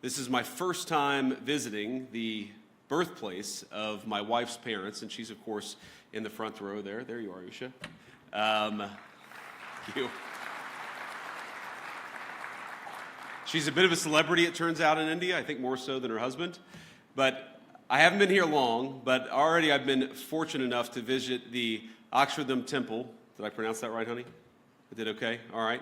This is my first time visiting the birthplace of my wife's parents, and she's, of course, in the front row there. There you are, Usha. Thank you. She's a bit of a celebrity, it turns out, in India, I think more so than her husband. But I haven't been here long, but already I've been fortunate enough to visit the Akshardham Temple. Did I pronounce that right, honey? I did okay? All right.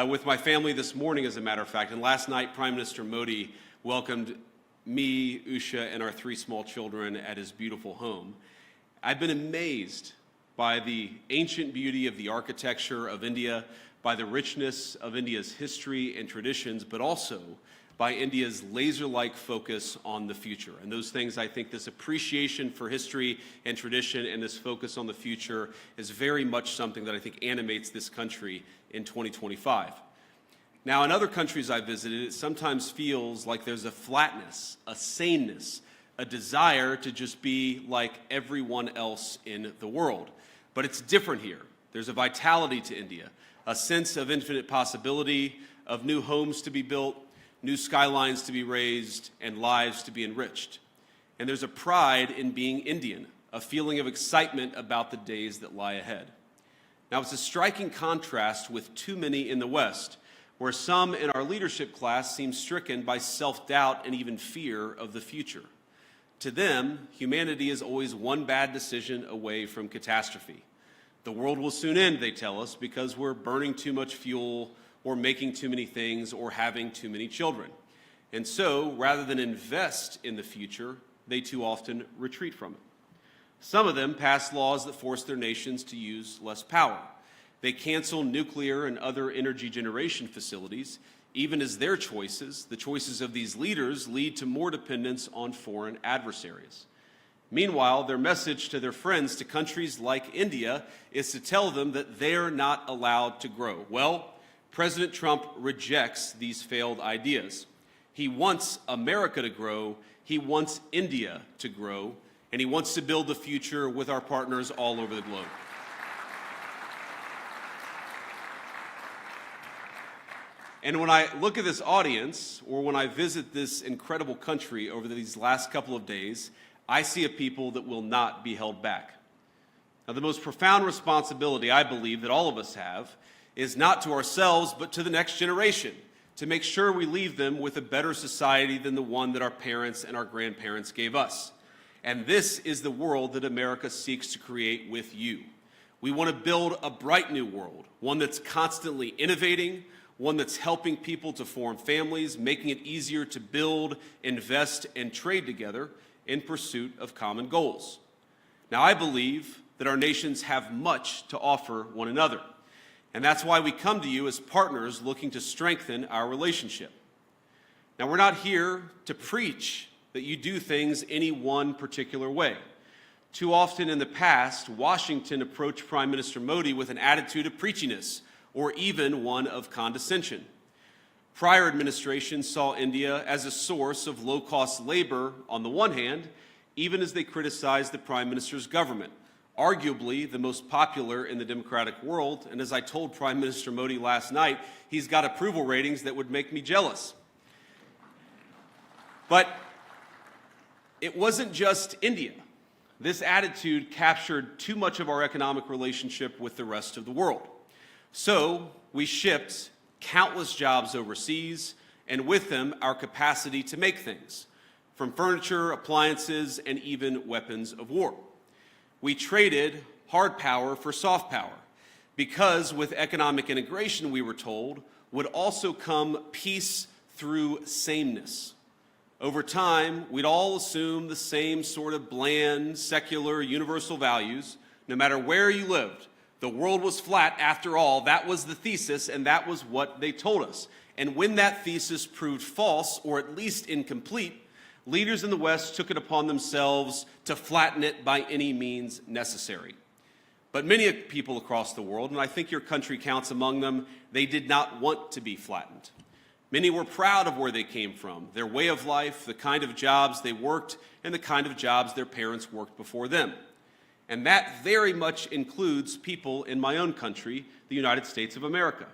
With my family this morning, as a matter of fact. And last night, Prime Minister Modi welcomed me, Usha, and our 3 small children at his beautiful home. I've been amazed by the ancient beauty of the architecture of India, by the richness of India's history and traditions, but also by India's laser-like focus on the future. And those things, I think this appreciation for history and tradition and this focus on the future is very much something that I think animates this country in 2025. Now, in other countries I've visited, it sometimes feels like there's a flatness, a saneness, a desire to just be like everyone else in the world. But it's different here. There's a vitality to India, a sense of infinite possibility, of new homes to be built, new skylines to be raised, and lives to be enriched. And there's a pride in being Indian, a feeling of excitement about the days that lie ahead. Now, it's a striking contrast with too many in the West, where some in our leadership class seem stricken by self-doubt and even fear of the future. To them, humanity is always one bad decision away from catastrophe. The world will soon end, they tell us, because we're burning too much fuel, or making too many things, or having too many children. And so, rather than invest in the future, they too often retreat from it. Some of them pass laws that force their nations to use less power. They cancel nuclear and other energy generation facilities, even as their choices, the choices of these leaders, lead to more dependence on foreign adversaries. Meanwhile, their message to their friends, to countries like India, is to tell them that they're not allowed to grow. Well, President Trump rejects these failed ideas. He wants America to grow, he wants India to grow, and he wants to build the future with our partners all over the globe. And when I look at this audience, or when I visit this incredible country over these last couple of days, I see a people that will not be held back. Now, the most profound responsibility, I believe, that all of us have is not to ourselves, but to the next generation, to make sure we leave them with a better society than the one that our parents and our grandparents gave us. And this is the world that America seeks to create with you. We want to build a bright new world, one that's constantly innovating, one that's helping people to form families, making it easier to build, invest, and trade together in pursuit of common goals. Now, I believe that our nations have much to offer one another. And that's why we come to you as partners looking to strengthen our relationship. Now, we're not here to preach that you do things any one particular way. Too often in the past, Washington approached Prime Minister Modi with an attitude of preachiness, or even one of condescension. Prior administrations saw India as a source of low-cost labor on the one hand, even as they criticized the Prime Minister's government, arguably the most popular in the democratic world, and as I told Prime Minister Modi last night, he's got approval ratings that would make me jealous. But it wasn't just India. This attitude captured too much of our economic relationship with the rest of the world. So we shipped countless jobs overseas, and with them our capacity to make things, from furniture, appliances, and even weapons of war. We traded hard power for soft power, because with economic integration, we were told, would also come peace through sameness. Over time, we'd all assume the same sort of bland, secular, universal values, no matter where you lived. The world was flat after all. That was the thesis, and that was what they told us. And when that thesis proved false, or at least incomplete, leaders in the West took it upon themselves to flatten it by any means necessary. But many people across the world, and I think your country counts among them, they did not want to be flattened. Many were proud of where they came from, their way of life, the kind of jobs they worked, and the kind of jobs their parents worked before them. And that very much includes people in my own country, the United States of America.